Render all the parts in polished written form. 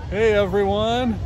Hey everyone,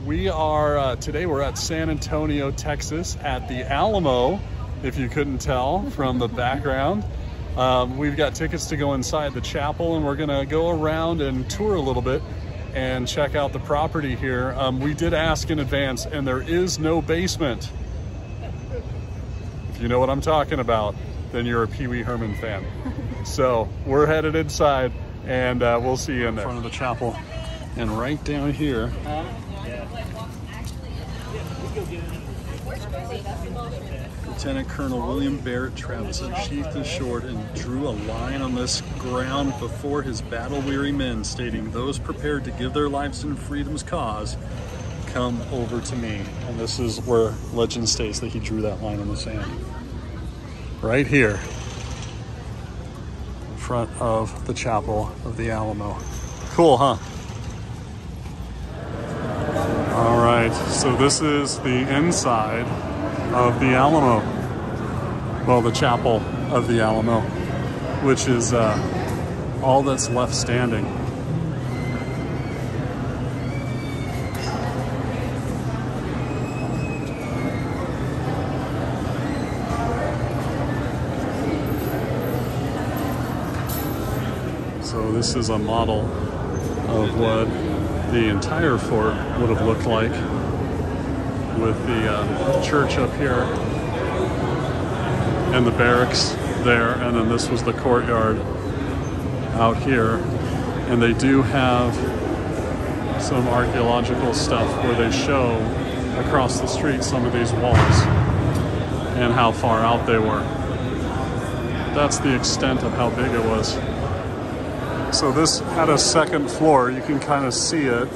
we are today we're at San Antonio, Texas at the Alamo, if you couldn't tell from the background. We've got tickets to go inside the chapel, and we're gonna go around and tour a little bit and check out the property here. We did ask in advance, and there is no basement. If you know what I'm talking about, then you're a Pee Wee Herman fan. So we're headed inside, and we'll see you in there. In front of the chapel. And right down here, Lieutenant Colonel William Barrett Travis unsheathed his sword and drew a line on this ground before his battle-weary men, stating, "Those prepared to give their lives in freedom's cause, come over to me." And this is where legend states that he drew that line in the sand. Right here, in front of the chapel of the Alamo. Cool, huh? All right, so this is the inside of the Alamo. Well, the chapel of the Alamo, which is all that's left standing. So this is a model of what the entire fort would have looked like, with the church up here and the barracks there, and then this was the courtyard out here. And they do have some archaeological stuff where they show across the street some of these walls and how far out they were. That's the extent of how big it was. So this had a second floor. You can kind of see it,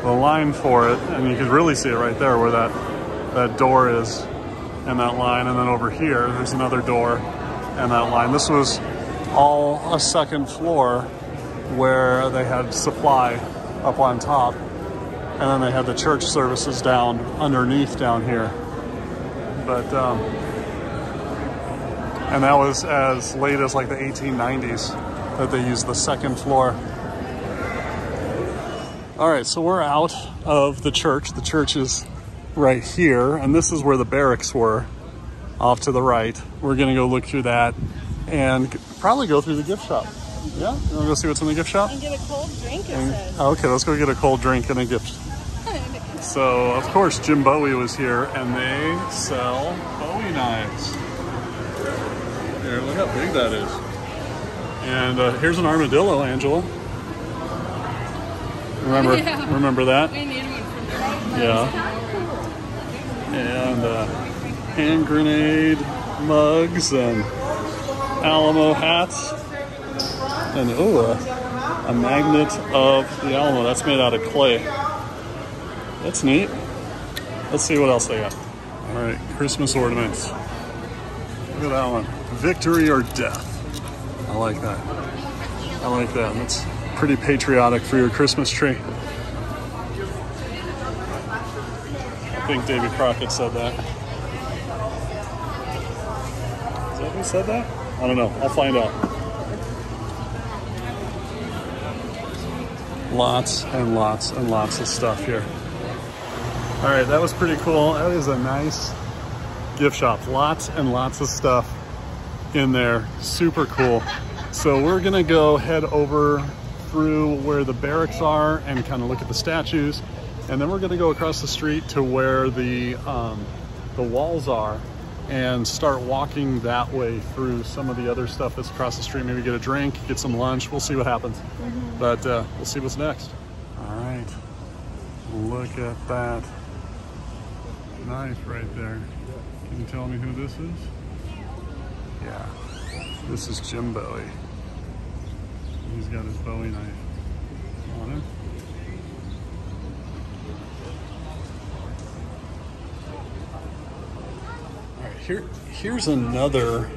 the line for it, and you can really see it right there where that door is and that line. And then over here, there's another door and that line. This was all a second floor where they had supply up on top. And then they had the church services down underneath down here. But, and that was as late as like the 1890s. That they use the second floor. All right, so we're out of the church. The church is right here, and this is where the barracks were, off to the right. We're gonna go look through that and probably go through the gift shop. Yeah, you wanna go see what's in the gift shop? And get a cold drink, it says. Okay, let's go get a cold drink and a gift. So, of course, Jim Bowie was here, and they sell Bowie knives. Here, look how big that is. And here's an armadillo, Angela. Remember that? We need one from there. Yeah. And hand grenade mugs and Alamo hats. And a magnet of the Alamo. That's made out of clay. That's neat. Let's see what else they got. All right, Christmas ornaments. Look at that one. Victory or death. I like that. I like that. That's pretty patriotic for your Christmas tree. I think Davy Crockett said that. Is that who said that? I don't know. I'll find out. Lots and lots and lots of stuff here. All right, that was pretty cool. That is a nice gift shop. Lots and lots of stuff in there. Super cool. So we're gonna go head over through where the barracks are and kind of look at the statues, and then we're gonna go across the street to where the walls are and start walking that way through some of the other stuff that's across the street. Maybe get a drink, get some lunch. We'll see what happens. But we'll see what's next. All right, look at that knife right there. Can you tell me who this is? Yeah, this is Jim Bowie. He's got his Bowie knife on him. All right, here's another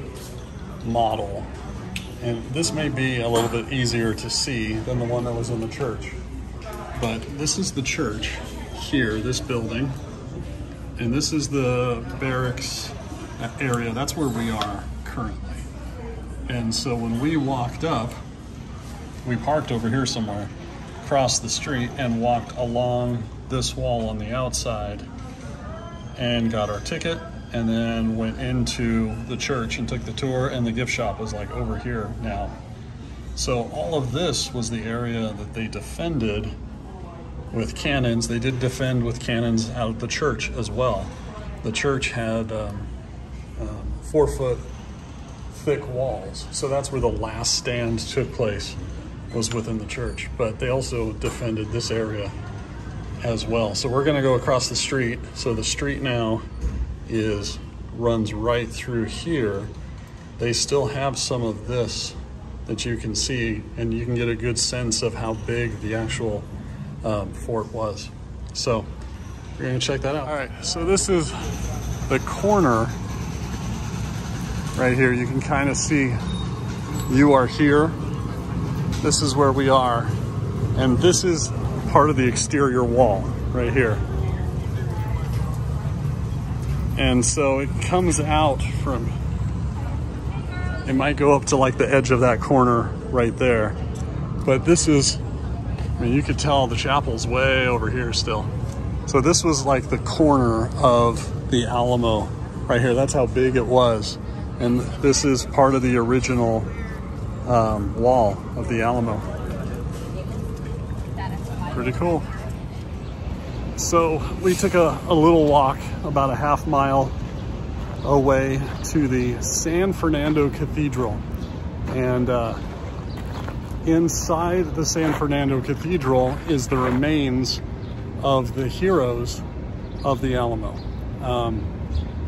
model, and this may be a little bit easier to see than the one that was in the church. But this is the church here, this building, and this is the barracks area. That's where we are currently. And so when we walked up, we parked over here somewhere. across the street and walked along this wall on the outside and got our ticket, and then went into the church and took the tour, and the gift shop was like over here now. So all of this was the area that they defended with cannons. They did defend with cannons out of the church as well. The church had 4-foot thick walls, so that's where the last stand took place, was within the church. But they also defended this area as well. So we're gonna go across the street. So the street now runs right through here. They still have some of this that you can see, and you can get a good sense of how big the actual fort was. So we're gonna check that out. All right, so this is the corner right here. You can kind of see you are here. This is where we are. And this is part of the exterior wall right here. And so it comes out from, it might go up to like the edge of that corner right there. But this is, I mean, you could tell the chapel's way over here still. So this was like the corner of the Alamo right here. That's how big it was. And this is part of the original wall of the Alamo. Pretty cool. So we took a little walk about a half mile away to the San Fernando Cathedral. And inside the San Fernando Cathedral is the remains of the heroes of the Alamo.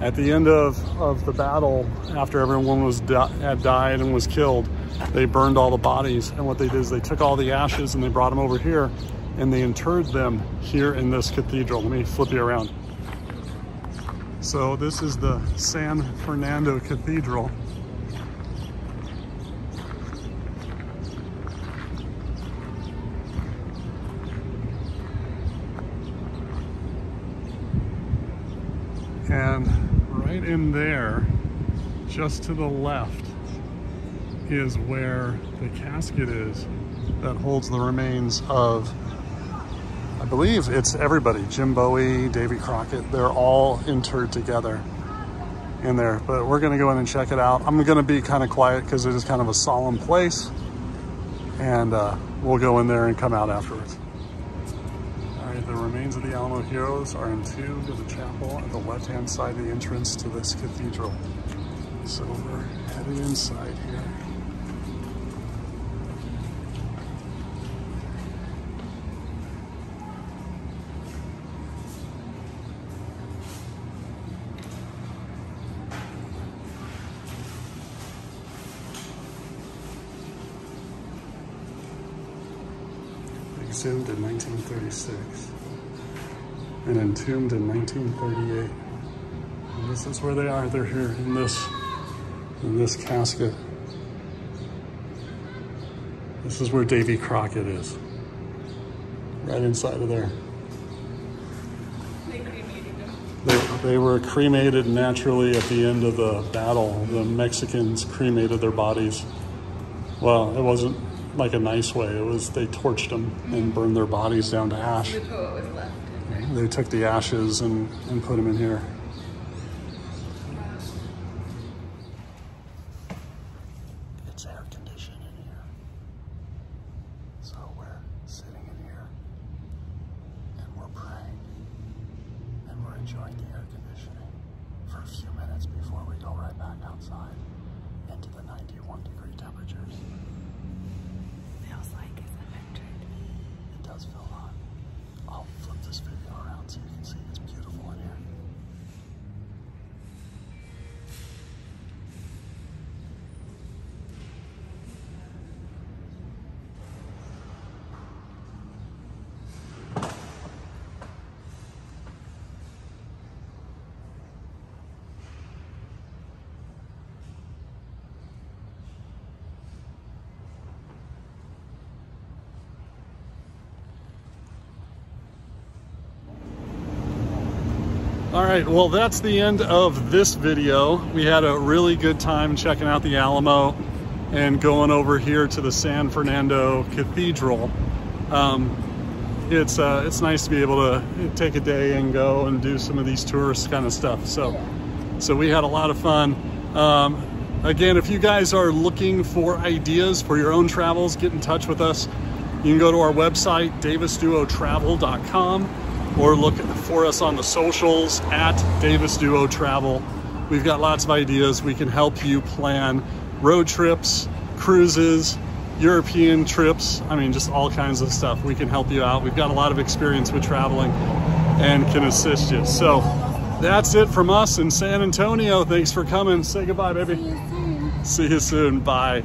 At the end of the battle, after everyone had died and was killed, they burned all the bodies. And what they did is they took all the ashes and they brought them over here, and they interred them here in this cathedral. Let me flip you around. So this is the San Fernando Cathedral. And right in there, just to the left, is where the casket is that holds the remains of, I believe it's everybody, Jim Bowie, Davy Crockett. They're all interred together in there. But we're gonna go in and check it out. I'm gonna be kind of quiet because it is kind of a solemn place. And we'll go in there and come out afterwards. The remains of the Alamo heroes are entombed in the chapel at the left-hand side of the entrance to this cathedral. So we're headed inside here. Exhumed in 1936 and entombed in 1938. And this is where they are. They're here in this casket. This is where Davy Crockett is. Right inside of there. They cremated them. They were cremated naturally at the end of the battle. The Mexicans cremated their bodies. Well, it wasn't like a nice way. It was, they torched them and burned their bodies down to ash. They put what was left in there. They took the ashes and put them in here. It's air conditioned in here. So we're sitting in here and we're praying and we're enjoying the air conditioning for a few minutes before we go right back outside into the 91-degree temperatures. Feels like it's electric. It does feel hot. I'll flip this video around so you can see it's beautiful in here. All right, well, that's the end of this video. We had a really good time checking out the Alamo and going over here to the San Fernando Cathedral. It's nice to be able to take a day and go and do some of these tourist kind of stuff. So we had a lot of fun. Again, if you guys are looking for ideas for your own travels, get in touch with us. You can go to our website, davisduotravel.com, or look for us on the socials at Davis Duo Travel. We've got lots of ideas. We can help you plan road trips, cruises, European trips. I mean, just all kinds of stuff. We can help you out. We've got a lot of experience with traveling and can assist you. So that's it from us in San Antonio. Thanks for coming. Say goodbye, baby. See you soon. See you soon. Bye.